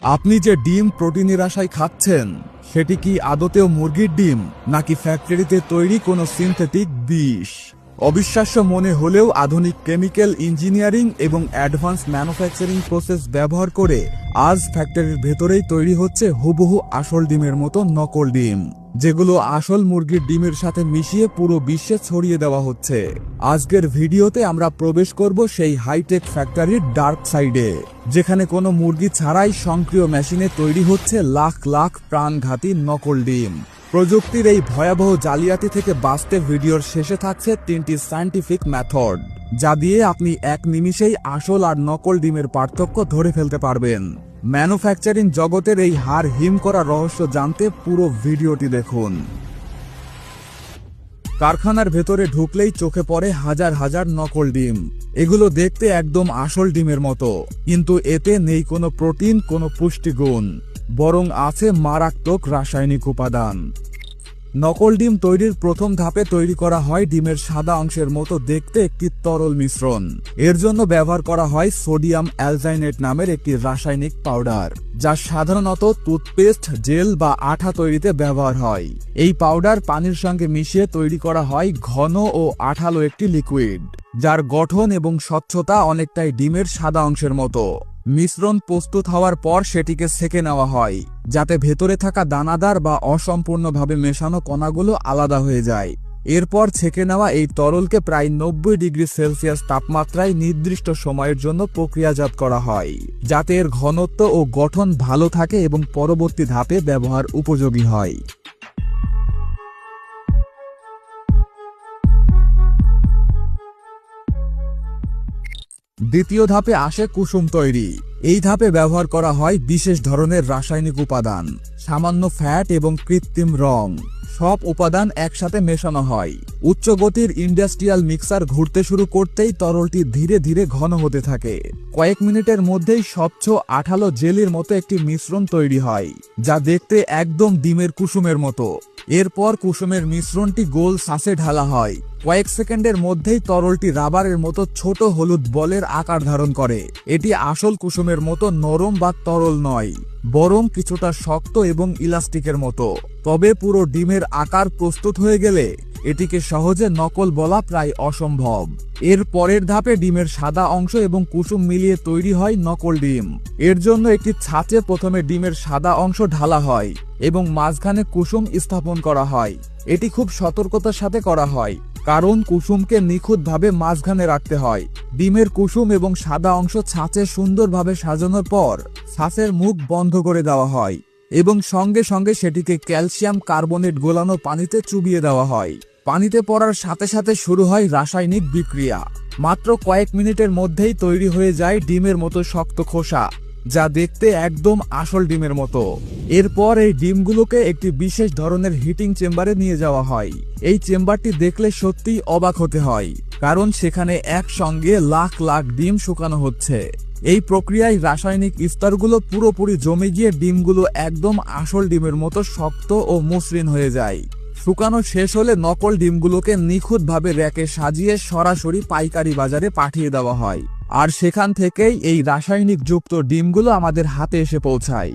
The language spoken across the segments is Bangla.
আপনি যে ডিম প্রোটিনের আশায় খাচ্ছেন সেটি কি আদতেও মুরগির ডিম নাকি ফ্যাক্টরিতে তৈরি কোনো সিনথেটিক বিষ? অবিশ্বাস্য মনে হলেও আধুনিক কেমিক্যাল ইঞ্জিনিয়ারিং এবং অ্যাডভান্স ম্যানুফ্যাকচারিং প্রসেস ব্যবহার করে আজ ফ্যাক্টরির ভেতরেই তৈরি হচ্ছে হুবহু আসল ডিমের মতো নকল ডিম, যেগুলো আসল মুরগির ডিমের সাথে মিশিয়ে পুরো বিশ্বে ছড়িয়ে দেওয়া হচ্ছে। আজকের ভিডিওতে আমরা প্রবেশ করব সেই হাইটেক ফ্যাক্টরির ডার্ক সাইডে, যেখানে কোনো মুরগি ছাড়াই স্বয়ংক্রিয় মেশিনে তৈরি হচ্ছে লাখ লাখ প্রাণঘাতী নকল ডিম। প্রযুক্তির এই ভয়াবহ জালিয়াতি থেকে বাঁচতে ভিডিওর শেষে থাকছে 3টি সায়েন্টিফিক মেথড, যা দিয়ে আপনি এক নিমিষেই আসল আর নকল ডিমের পার্থক্য ধরে ফেলতে পারবেন। ম্যানুফ্যাকচারিং জগতের এই হাড় হিম করা রহস্য জানতে পুরো ভিডিওটি দেখুন। কারখানার ভেতরে ঢুকলেই চোখে পড়ে হাজার হাজার নকল ডিম। এগুলো দেখতে একদম আসল ডিমের মতো, কিন্তু এতে নেই কোনো প্রোটিন, কোনো পুষ্টিগুণ, বরং আছে মারাত্মক রাসায়নিক উপাদান। নকল ডিম তৈরির প্রথম ধাপে তৈরি করা হয় ডিমের সাদা অংশের মতো দেখতে একটি তরল মিশ্রণ। এর জন্য ব্যবহার করা হয় সোডিয়াম অ্যালজাইনেট নামের একটি রাসায়নিক পাউডার, যা সাধারণত টুথপেস্ট, জেল বা আঠা তৈরিতে ব্যবহার হয়। এই পাউডার পানির সঙ্গে মিশিয়ে তৈরি করা হয় ঘন ও আঠালো একটি লিকুইড, যার গঠন এবং স্বচ্ছতা অনেকটাই ডিমের সাদা অংশের মতো। মিশ্রণ প্রস্তুত হওয়ার পর সেটিকে সেকে নেওয়া হয়, যাতে ভেতরে থাকা দানাদার বা অসম্পূর্ণভাবে মেশানো কণাগুলো আলাদা হয়ে যায়। এরপর ছেঁকে নেওয়া এই তরলকে প্রায় 90 ডিগ্রি সেলসিয়াস তাপমাত্রায় নির্দিষ্ট সময়ের জন্য প্রক্রিয়াজাত করা হয়, যাতে এর ঘনত্ব ও গঠন ভালো থাকে এবং পরবর্তী ধাপে ব্যবহার উপযোগী হয়। দ্বিতীয় ধাপে আসে কুসুম তৈরি। এই ধাপে ব্যবহার করা হয় বিশেষ ধরনের রাসায়নিক উপাদান, সামান্য ফ্যাট এবং কৃত্রিম রং। সব উপাদান একসাথে মেশানো হয়। উচ্চ গতির ইন্ডাস্ট্রিয়াল মিক্সার ঘুরতে শুরু করতেই তরলটি ধীরে ধীরে ঘন হতে থাকে। কয়েক মিনিটের মধ্যেই স্বচ্ছ আঠালো জেলির মতো একটি মিশ্রণ তৈরি হয়, যা দেখতে একদম ডিমের কুসুমের মতো। এরপর কুসুমের মিশ্রণটি গোল সাঁচে ঢালা হয়। কয়েক সেকেন্ডের মধ্যেই তরলটি রাবারের মতো ছোট হলুদ বলের আকার ধারণ করে। এটি আসল কুসুমের মতো নরম বা তরল নয়, বরং কিছুটা শক্ত এবং ইলাস্টিকের মতো। তবে পুরো ডিমের আকার প্রস্তুত হয়ে গেলে এটিকে সহজে নকল বলা প্রায় অসম্ভব। এর পরের ধাপে ডিমের সাদা অংশ এবং কুসুম মিলিয়ে তৈরি হয় নকল ডিম। এর জন্য একটি ছাঁচে প্রথমে ডিমের সাদা অংশ ঢালা হয় এবং মাঝখানে কুসুম স্থাপন করা হয়। এটি খুব সতর্কতার সাথে করা হয়, কারণ কুসুমকে নিখুঁতভাবে মাঝখানে রাখতে হয়। ডিমের কুসুম এবং সাদা অংশ ছাঁচে সুন্দরভাবে সাজানোর পর ছাঁচের মুখ বন্ধ করে দেওয়া হয় এবং সঙ্গে সঙ্গে সেটিকে ক্যালসিয়াম কার্বনেট গোলানো পানিতে চুবিয়ে দেওয়া হয়। পানিতে পড়ার সাথে সাথে শুরু হয় রাসায়নিক বিক্রিয়া। মাত্র কয়েক মিনিটের মধ্যেই তৈরি হয়ে যায় ডিমের মতো শক্ত খোসা, যা দেখতে একদম আসল ডিমের মতো। এরপর এই ডিমগুলোকে একটি বিশেষ ধরনের হিটিং চেম্বারে নিয়ে যাওয়া হয়। এই চেম্বারটি দেখলে সত্যিই অবাক হতে হয়, কারণ সেখানে একসঙ্গে লাখ লাখ ডিম শুকানো হচ্ছে। এই প্রক্রিয়ায় রাসায়নিক স্তরগুলো পুরোপুরি জমে গিয়ে ডিমগুলো একদম আসল ডিমের মতো শক্ত ও মসৃণ হয়ে যায়। শুকানো শেষ হলে নকল ডিমগুলোকে নিখুঁতভাবে র্যাকে সাজিয়ে সরাসরি পাইকারি বাজারে পাঠিয়ে দেওয়া হয়, আর সেখান থেকেই এই রাসায়নিক যুক্ত ডিমগুলো আমাদের হাতে এসে পৌঁছায়।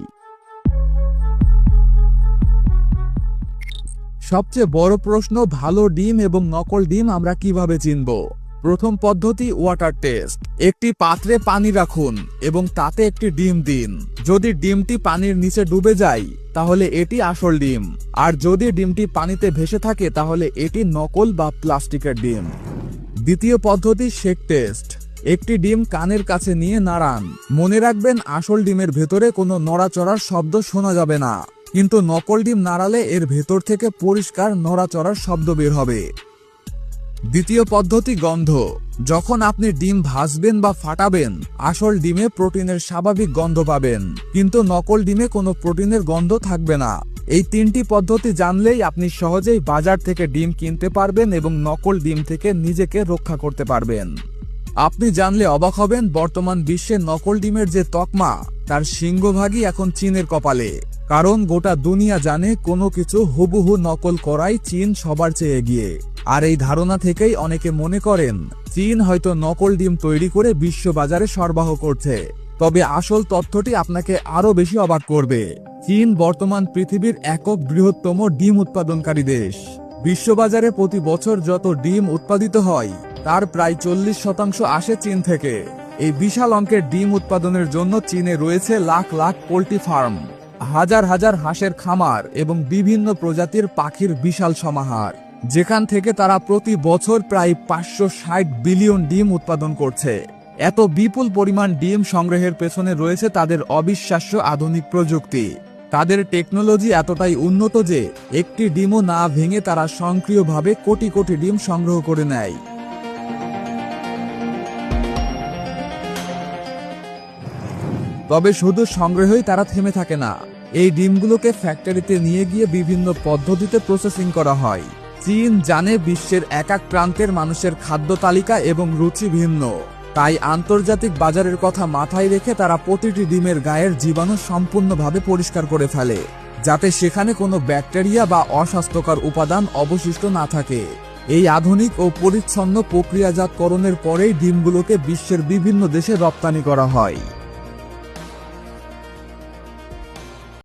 সবচেয়ে বড় প্রশ্ন, ভালো ডিম এবং নকল ডিম আমরা কিভাবে চিনব? প্রথম পদ্ধতি, ওয়াটার টেস্ট। একটি পাত্রে পানি রাখুন এবং তাতে একটি ডিম দিন। যদি ডিমটি পানির নিচে ডুবে যায় তাহলে এটি আসল ডিম, আর যদি ডিমটি পানিতে ভেসে থাকে তাহলে এটি নকল বা প্লাস্টিকের ডিম। দ্বিতীয় পদ্ধতি, শেক টেস্ট। একটি ডিম কানের কাছে নিয়ে নাড়ান। মনে রাখবেন, আসল ডিমের ভেতরে কোনো নড়াচড়ার শব্দ শোনা যাবে না, কিন্তু নকল ডিম নাড়ালে এর ভেতর থেকে পরিষ্কার নড়াচড়ার শব্দ বের হবে। দ্বিতীয় পদ্ধতি, গন্ধ। যখন আপনি ডিম ভাজবেন বা ফাটাবেন, আসল ডিমে প্রোটিনের স্বাভাবিক গন্ধ পাবেন, কিন্তু নকল ডিমে কোনো প্রোটিনের গন্ধ থাকবে না। এই 3টি পদ্ধতি জানলেই আপনি সহজেই বাজার থেকে ডিম কিনতে পারবেন এবং নকল ডিম থেকে নিজেকে রক্ষা করতে পারবেন। আপনি জানলে অবাক হবেন, বর্তমান বিশ্বে নকল ডিমের যে তকমা, তার সিংহভাগই এখন চীনের কপালে। কারণ গোটা দুনিয়া জানে কোনো কিছু হুবহু নকল করাই চীন সবার চেয়ে এগিয়ে। আর এই ধারণা থেকেই অনেকে মনে করেন চীন হয়তো নকল ডিম তৈরি করে বিশ্ববাজারে সরবরাহ করছে। তবে আসল তথ্যটি আপনাকে আরো বেশি অবাক করবে। চীন বর্তমান পৃথিবীর একক বৃহত্তম ডিম উৎপাদনকারী দেশ। বিশ্ববাজারে প্রতি বছর যত ডিম উৎপাদিত হয় তার প্রায় 40% আসে চীন থেকে। এই বিশাল অঙ্কের ডিম উৎপাদনের জন্য চীনে রয়েছে লাখ লাখ পোল্ট্রি ফার্ম, হাজার হাজার হাঁসের খামার এবং বিভিন্ন প্রজাতির পাখির বিশাল সমাহার, যেখান থেকে তারা প্রতি বছর প্রায় 560 বিলিয়ন ডিম উৎপাদন করছে। এত বিপুল পরিমাণ ডিম সংগ্রহের পেছনে রয়েছে তাদের অবিশ্বাস্য আধুনিক প্রযুক্তি। তাদের টেকনোলজি এতটাই উন্নত যে একটি ডিমও না ভেঙে তারা স্বয়ংক্রিয়ভাবে কোটি কোটি ডিম সংগ্রহ করে নেয়। তবে শুধু সংগ্রহেই তারা থেমে থাকে না। এই ডিমগুলোকে ফ্যাক্টরিতে নিয়ে গিয়ে বিভিন্ন পদ্ধতিতে প্রসেসিং করা হয়। চীন জানে বিশ্বের এক এক প্রান্তের মানুষের খাদ্য তালিকা এবং রুচি ভিন্ন, তাই আন্তর্জাতিক বাজারের কথা মাথায় রেখে তারা প্রতিটি ডিমের গায়ের জীবাণু সম্পূর্ণভাবে পরিষ্কার করে ফেলে, যাতে সেখানে কোনো ব্যাকটেরিয়া বা অস্বাস্থ্যকর উপাদান অবশিষ্ট না থাকে। এই আধুনিক ও পরিচ্ছন্ন প্রক্রিয়াজাতকরণের পরেই ডিমগুলোকে বিশ্বের বিভিন্ন দেশে রপ্তানি করা হয়।